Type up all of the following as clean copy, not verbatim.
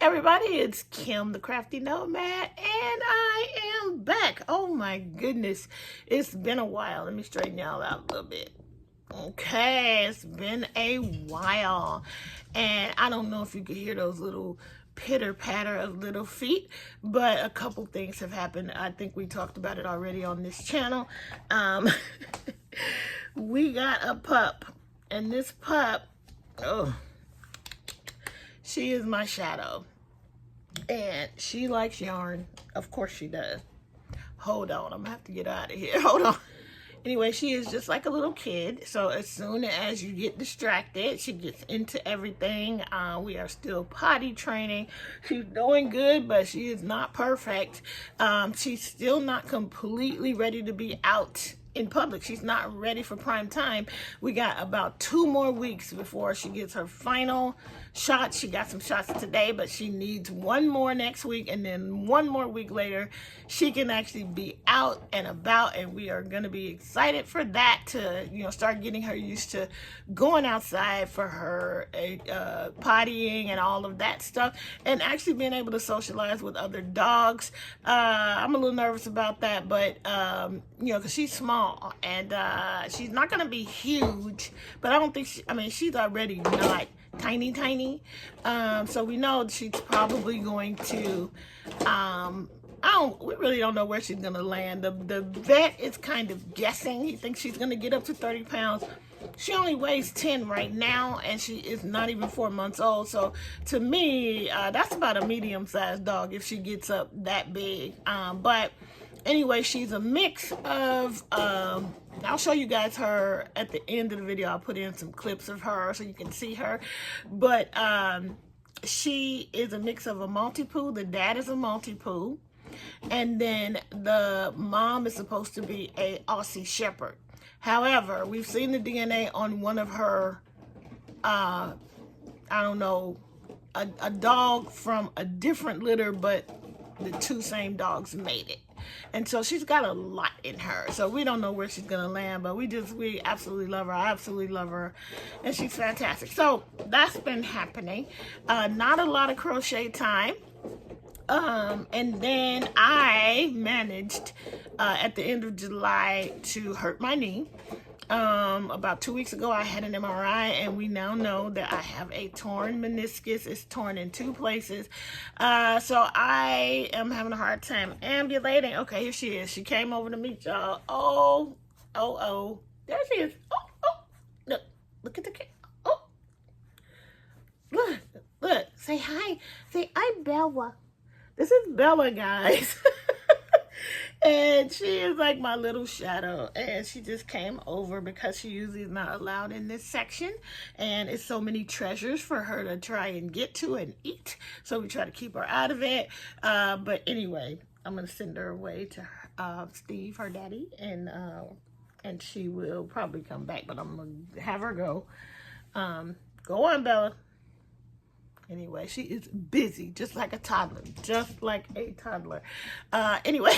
Everybody, it's Kim, the Crafty Nomad, and I am back. Oh my goodness, it's been a while. Let me straighten y'all out a little bit. Okay, it's been a while, and I don't know if you can hear those little pitter patter of little feet, but a couple things have happened. I think we talked about it already on this channel. We got a pup, and this pup, she is my shadow, and she likes yarn. Of course she does. Hold on, I'm gonna have to get out of here. Hold on. Anyway, she is just like a little kid. So as soon as you get distracted, she gets into everything. We are still potty training. She's doing good, but she is not perfect. She's still not completely ready to be out in public. She's not ready for prime time. We got about 2 more weeks before she gets her final shot. She got some shots today, but she needs 1 more next week, and then 1 more week later she can actually be out and about, and we are going to be excited for that, to start getting her used to going outside for her pottying and all of that stuff, and actually being able to socialize with other dogs. I'm a little nervous about that, but because she's small, and she's not going to be huge, but I don't think she's already not tiny. So we know she's probably going to, we really don't know where she's going to land. The vet is kind of guessing. He thinks she's going to get up to 30 pounds. She only weighs 10 right now, and she is not even 4 months old. So to me, that's about a medium-sized dog if she gets up that big. But anyway, she's a mix of, I'll show you guys her at the end of the video. I'll put in some clips of her so you can see her. But she is a mix of a Maltipoo. The dad is a Maltipoo. And then the mom is supposed to be a Aussie Shepherd. However, we've seen the DNA on one of her, I don't know, a dog from a different litter, but the 2 same dogs made it. And so she's got a lot in her. So we don't know where she's going to land, but we absolutely love her. I absolutely love her. And she's fantastic. So that's been happening. Not a lot of crochet time. And then I managed at the end of July to hurt my knee. About 2 weeks ago, I had an MRI, and we now know that I have a torn meniscus. It's torn in 2 places. So I am having a hard time ambulating. Okay, here she is. She came over to meet y'all. Oh. There she is. Oh. Look at the camera. Oh. Look. Say hi. Say, I'm Bella. This is Bella, guys. And she is like my little shadow, and she just came over because she usually is not allowed in this section, and it's so many treasures for her to try and get to and eat, so we try to keep her out of it. But anyway, I'm gonna send her away to Steve, her daddy, and she will probably come back, but I'm gonna have her go. Go on, Bella. Anyway, she is busy, just like a toddler. Anyway,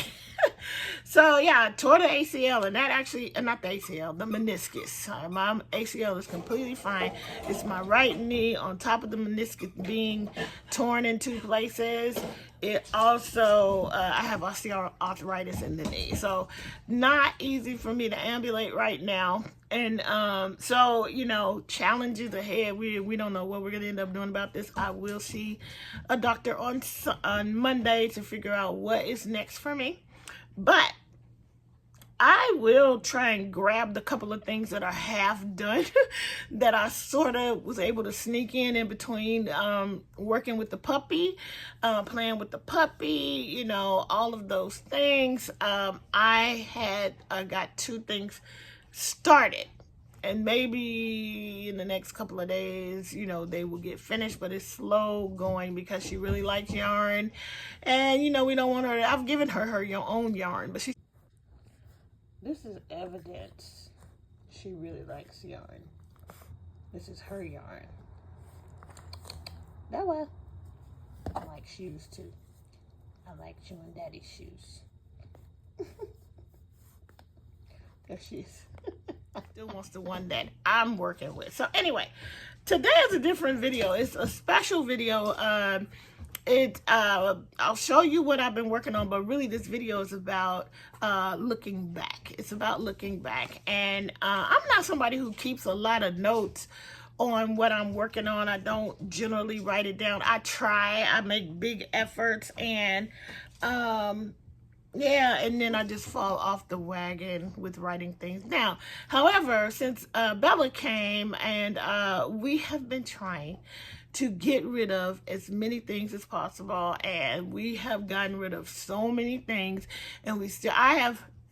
so yeah, I tore the ACL, and that actually, not the ACL, the meniscus. My ACL is completely fine. It's my right knee on top of the meniscus being torn in 2 places. It also, I have osteoarthritis in the knee, so not easy for me to ambulate right now. And so, challenges ahead. We don't know what we're going to end up doing about this. I will see a doctor on Monday to figure out what is next for me. But I will try and grab the couple of things that are half done that I sort of was able to sneak in between working with the puppy, playing with the puppy, all of those things. I got 2 things started, and maybe in the next couple of days, they will get finished, but it's slow going because she really likes yarn, and we don't want her I've given her your own yarn, but this is evidence she really likes yarn. This is her yarn. Bella. I like shoes too. I like chewing daddy's shoes. There she is. Still wants the one that I'm working with. So anyway, today is a different video. It's a special video. I'll show you what I've been working on, but really this video is about looking back. It's about looking back. And I'm not somebody who keeps a lot of notes on what I'm working on. I don't generally write it down. I make big efforts, and yeah, and then I just fall off the wagon with writing things down. However, since Bella came, and we have been trying to get rid of as many things as possible, and we have gotten rid of so many things, and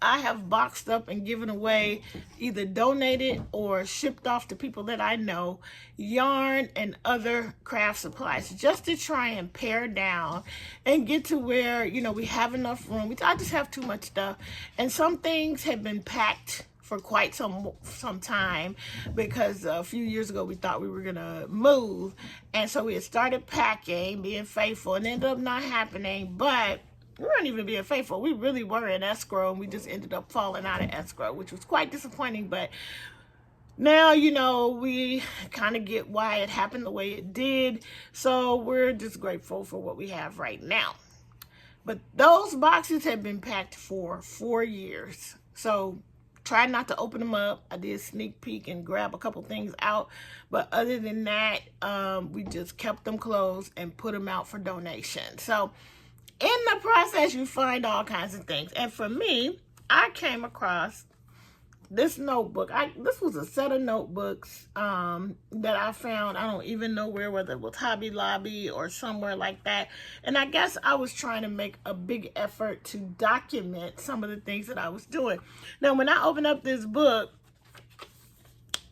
I have boxed up and given away, either donated or shipped off to people that I know, yarn and other craft supplies, just to try and pare down and get to where, you know, we have enough room. I just have too much stuff, and some things have been packed for quite some time, because a few years ago we thought we were gonna move, and so we had started packing, being faithful, and it ended up not happening. But we weren't even being faithful. We really were in escrow, and we just ended up falling out of escrow, which was quite disappointing. But now, you know, we kind of get why it happened the way it did. So we're just grateful for what we have right now. But those boxes have been packed for 4 years. So try not to open them up. I did sneak peek and grab a couple things out. But other than that, we just kept them closed and put them out for donation. So in the process, you find all kinds of things. And for me, I came across this notebook. This was a set of notebooks that I found. I don't even know whether it was Hobby Lobby or somewhere like that. And I guess I was trying to make a big effort to document some of the things that I was doing. Now, when I open up this book,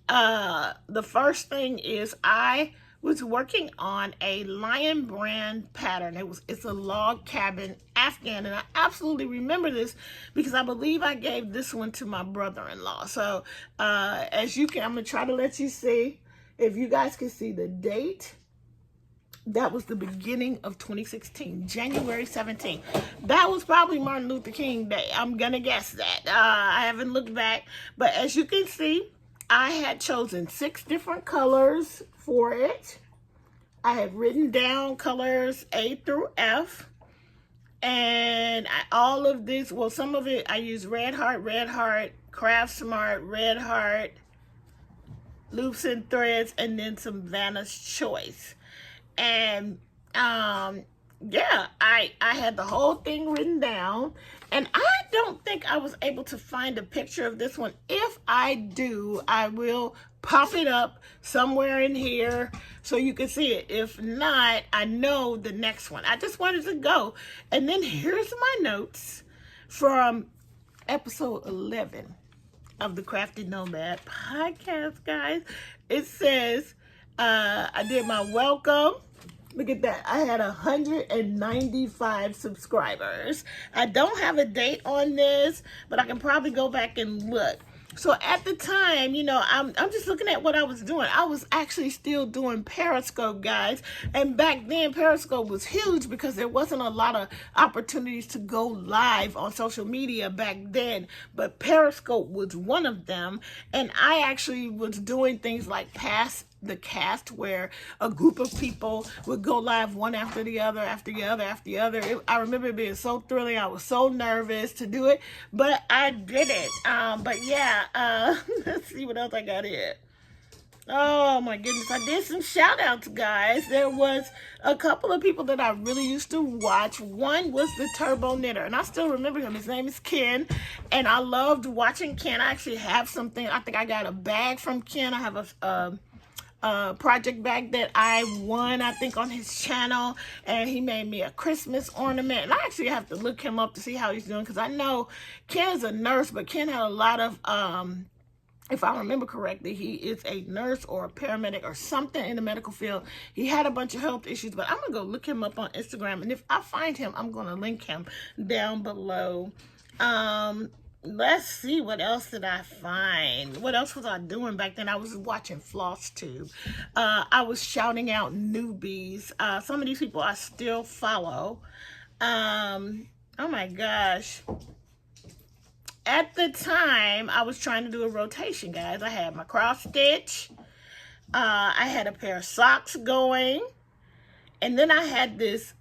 the first thing is I was working on a Lion Brand pattern. It's a log cabin Afghan, and I absolutely remember this because I believe I gave this one to my brother-in-law. So as you can, I'm gonna try to let you see, if you guys can see the date. That was the beginning of 2016, January 17th. That was probably Martin Luther King Day. I'm gonna guess that. I haven't looked back, but as you can see, I had chosen 6 different colors for it. I had written down colors A through F. And all of this, well, some of it I used Red Heart, Craft Smart, Red Heart, Loops and Threads, and then some Vanna's Choice. And yeah, I had the whole thing written down, and I don't think I was able to find a picture of this one. If I do, I will pop it up somewhere in here so you can see it. If not, I know the next one. I just wanted to go. And then here's my notes from episode 11 of the Crafty Nomad Podcast, guys. It says, I did my welcome. Look at that. I had 195 subscribers. I don't have a date on this, but I can probably go back and look. So at the time, you know, I'm just looking at what I was doing. I was actually still doing Periscope, guys. And back then, Periscope was huge because there wasn't a lot of opportunities to go live on social media back then. But Periscope was one of them. And I actually was doing things like Pass the Cast, where a group of people would go live one after the other, after the other, after the other. I remember it being so thrilling. I was so nervous to do it, but I did it. But yeah, let's see what else I got here. Oh my goodness, I did some shout outs, guys. There was a couple of people that I really used to watch. One was the Turbo Knitter, and I still remember him. His name is Ken, and I loved watching Ken. I actually have something. I think I got a bag from Ken. I have a project bag that I won, I think, on his channel, and he made me a Christmas ornament. And I actually have to look him up to see how he's doing, because I know Ken is a nurse, but Ken had a lot of if I remember correctly, he is a nurse or a paramedic or something in the medical field. He had a bunch of health issues, but I'm gonna go look him up on Instagram, and if I find him, I'm gonna link him down below. Let's see, what else did I find? What else was I doing back then? I was watching FlossTube. I was shouting out newbies. Some of these people I still follow. Oh my gosh. At the time, I was trying to do a rotation, guys. I had my cross stitch. I had a pair of socks going. And then I had this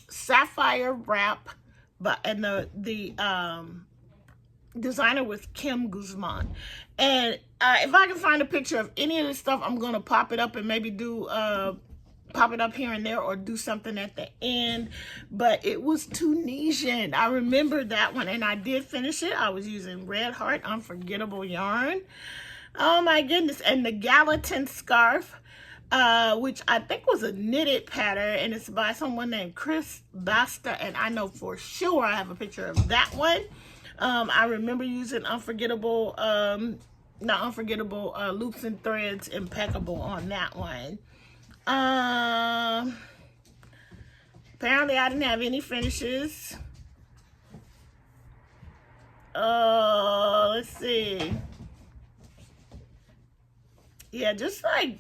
sapphire wrap, and the designer was Kim Guzman. And if I can find a picture of any of this stuff, I'm gonna pop it up and maybe do pop it up here and there, or do something at the end. But it was Tunisian. I remember that one, and I did finish it. I was using Red Heart Unforgettable yarn. Oh my goodness. And the Gallatin scarf, which I think was a knitted pattern, and it's by someone named Chris Basta, and I know for sure I have a picture of that one. I remember using Unforgettable, not Unforgettable, Loops and Threads Impeccable on that one. Apparently I didn't have any finishes. Let's see. Yeah, just like,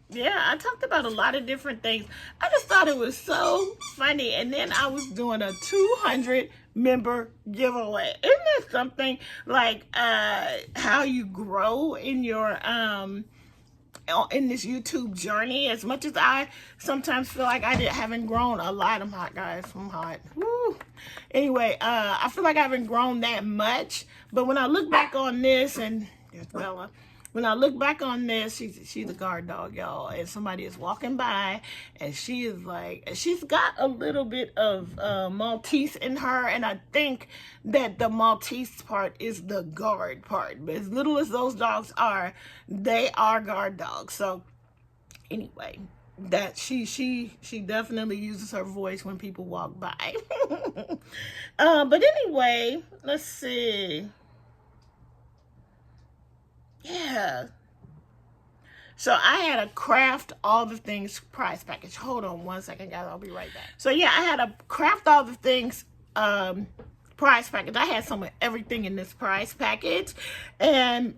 yeah, I talked about a lot of different things. I just thought it was so funny. And then I was doing a 200 member giveaway. Isn't that something? Like how you grow in your in this YouTube journey. As much as I sometimes feel like I haven't grown a lot. I'm hot, guys. I'm hot. Woo. Anyway, I feel like I haven't grown that much. But when I look back on this, and there's Bella. When I look back on this, she's a guard dog, y'all, and somebody is walking by, and she is like, she's got a little bit of Maltese in her, and I think that the Maltese part is the guard part. But as little as those dogs are, they are guard dogs. So anyway, that she definitely uses her voice when people walk by. But anyway, let's see. Yeah. So I had a craft all the things prize package. Hold on one second, guys. I'll be right back. So yeah, I had a craft all the things prize package. I had some of everything in this prize package. And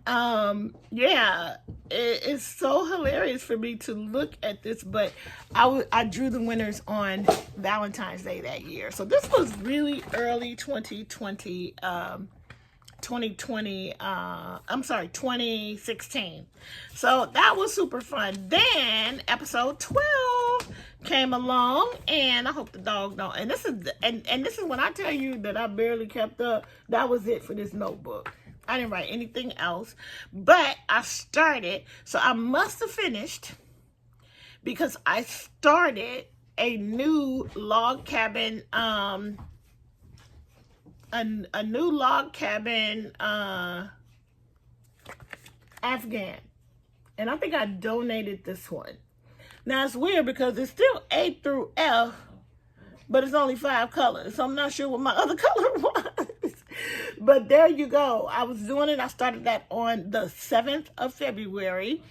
yeah, it's so hilarious for me to look at this. But I drew the winners on Valentine's Day that year. So this was really early 2020. 2016. So that was super fun. Then episode 12 came along, and I hope the dog don't. And this is when I tell you that I barely kept up. That was it for this notebook. I didn't write anything else, but I started. So I must have finished, because I started a new log cabin. A new log cabin Afghan, and I think I donated this one. Now it's weird because it's still A through F, but it's only 5 colors, so I'm not sure what my other color was. But there you go. I was doing it. I started that on the 7th of February.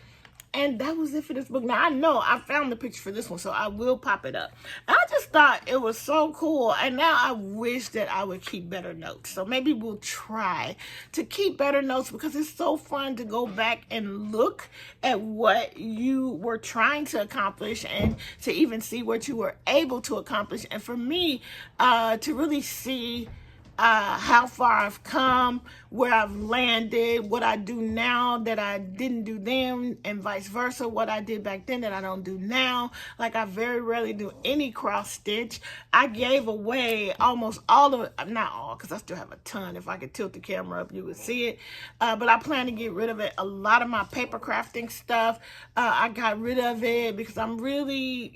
And that was it for this book. Now, I know I found the picture for this one, so I will pop it up. I just thought it was so cool. And now I wish that I would keep better notes. So maybe we'll try to keep better notes, because it's so fun to go back and look at what you were trying to accomplish, and to even see what you were able to accomplish. And for me, to really see how far I've come, where I've landed, what I do now that I didn't do then, and vice versa, what I did back then that I don't do now. Like, I very rarely do any cross stitch. I gave away almost all of it, not all, because I still have a ton. If I could tilt the camera up, you would see it. But I plan to get rid of it. A lot of my paper crafting stuff, I got rid of it because I'm really,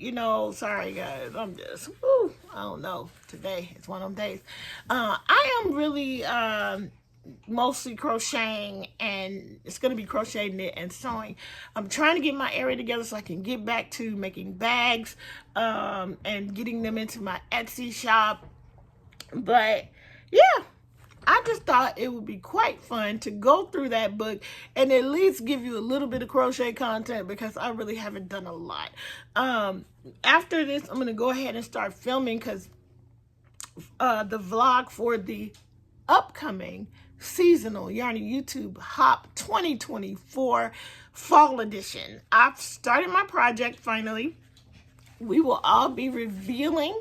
sorry guys, I'm just, I don't know. Today it's one of them days. I am really mostly crocheting, and it's going to be crochet, knit, and sewing. I'm trying to get my area together so I can get back to making bags and getting them into my Etsy shop. But yeah, I just thought it would be quite fun to go through that book and at least give you a little bit of crochet content, because I really haven't done a lot. After this, I'm going to go ahead and start filming, because the vlog for the upcoming seasonal Yarny YouTube Hop 2024 Fall Edition. I've started my project finally. We will all be revealing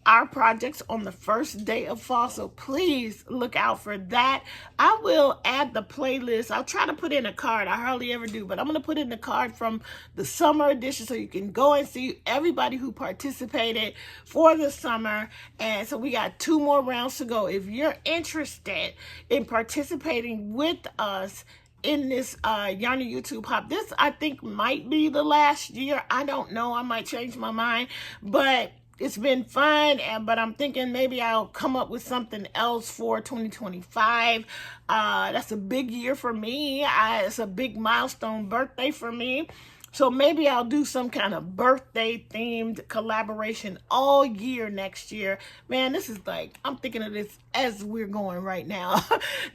our projects on the first day of fall, so please look out for that. I will add the playlist. I'll try to put in a card. I hardly ever do, but I'm going to put in the card from the summer edition so you can go and see everybody who participated for the summer. And so we got 2 more rounds to go. If you're interested in participating with us in this Yarny YouTube Hop, this I think might be the last year. I don't know. I might change my mind, but it's been fun. But I'm thinking maybe I'll come up with something else for 2025. That's a big year for me. It's a big milestone birthday for me. So maybe I'll do some kind of birthday themed collaboration all year next year. Man, this is like, I'm thinking of this as we're going right now,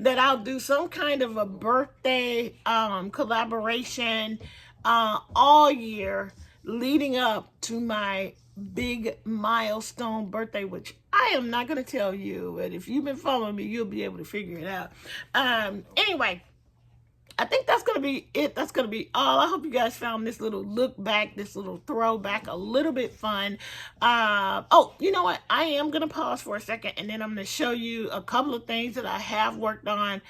that I'll do some kind of a birthday collaboration all year leading up to my big milestone birthday, which I am not going to tell you, but if you've been following me, you'll be able to figure it out. Anyway, I think that's going to be it. That's going to be all. I hope you guys found this little look back, this little throwback a little bit fun. Oh, you know what? I am going to pause for a second, and then I'm going to show you a couple of things that I have worked on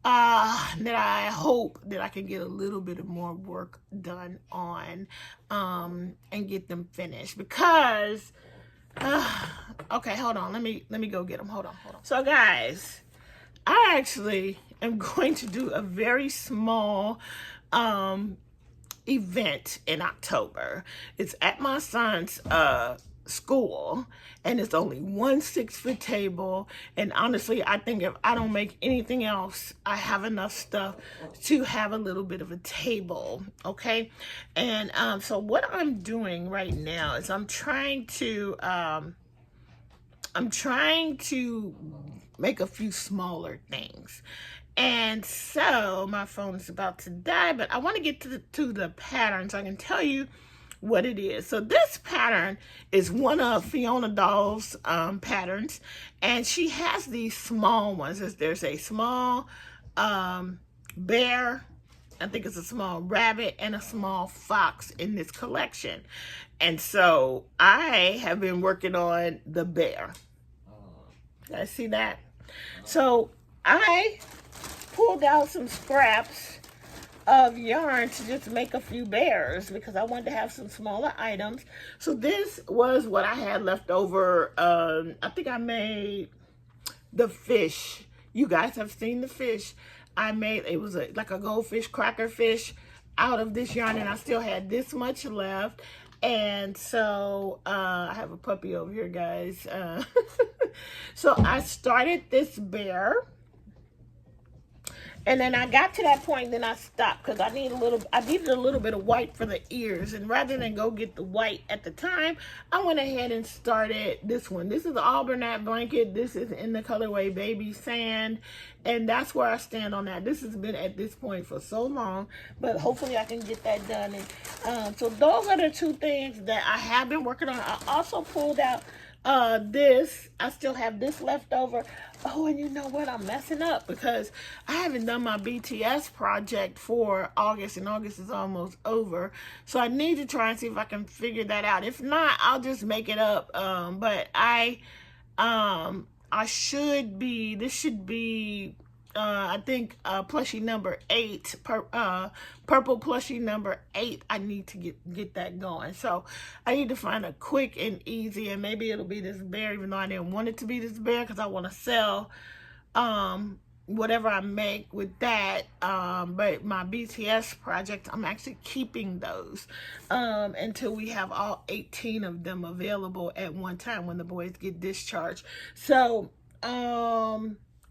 that I hope that I can get a little bit of more work done on and get them finished. Because, okay, hold on. Let me go get them. Hold on. So, guys, I actually am going to do a very small event in October. It's at my son's school, and it's only 1 6-foot table. And honestly, I think if I don't make anything else, I have enough stuff to have a little bit of a table. Okay. And so what I'm doing right now is I'm trying to make a few smaller things. And so my phone is about to die, but I want to get to the pattern so I can tell you what it is. So this pattern is one of Fiona Doll's patterns, and she has these small ones. There's a small bear, I think it's a small rabbit, and a small fox in this collection. And so I have been working on the bear. You guys see that? So I pulled out some scraps of yarn to just make a few bears because I wanted to have some smaller items. So this was what I had left over. I think I made the fish. You guys have seen the fish. I made, it was like a goldfish, cracker fish out of this yarn, and I still had this much left. And so I have a puppy over here, guys. So I started this bear, and then I got to that point, then I stopped because I needed a little bit of white for the ears. And rather than go get the white at the time, I went ahead and started this one. This is the Albernat blanket. This is in the colorway Baby Sand. And that's where I stand on that. This has been at this point for so long, but hopefully I can get that done. And so those are the 2 things that I have been working on. I also pulled out this. I still have this left over. Oh, and you know what? I'm messing up because I haven't done my BTS project for August, and August is almost over. So I need to try and see if I can figure that out. If not, I'll just make it up. But I should be, this should be, I think plushie number 8, purple plushie number 8. I need to get that going. So I need to find a quick and easy, and maybe it'll be this bear, even though I didn't want it to be this bear because I want to sell whatever I make with that. But my BTS project, I'm actually keeping those until we have all 18 of them available at one time when the boys get discharged. So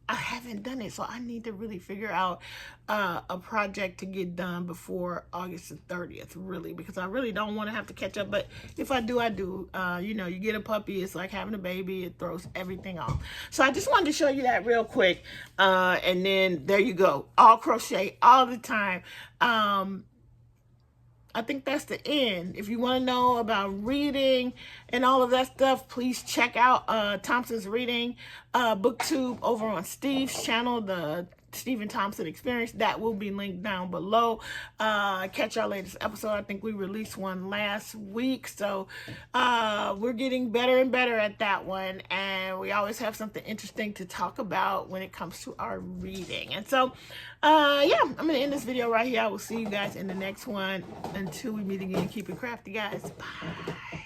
I haven't done it, so I need to really figure out a project to get done before August the 30th, really, because I really don't want to have to catch up. But if I do, I do. You know, you get a puppy, it's like having a baby. It throws everything off. So I just wanted to show you that real quick. And then there you go. All crochet all the time. I think that's the end. If you want to know about reading and all of that stuff, please check out Thompson's Reading BookTube over on Steve's channel, the Stephen Thompson experience. That will be linked down below. Catch our latest episode. I think we released one last week, so we're getting better and better at that one, and we always have something interesting to talk about when it comes to our reading. And so yeah, I'm gonna end this video right here. I will see you guys in the next one. Until we meet again, keep it crafty, guys. Bye.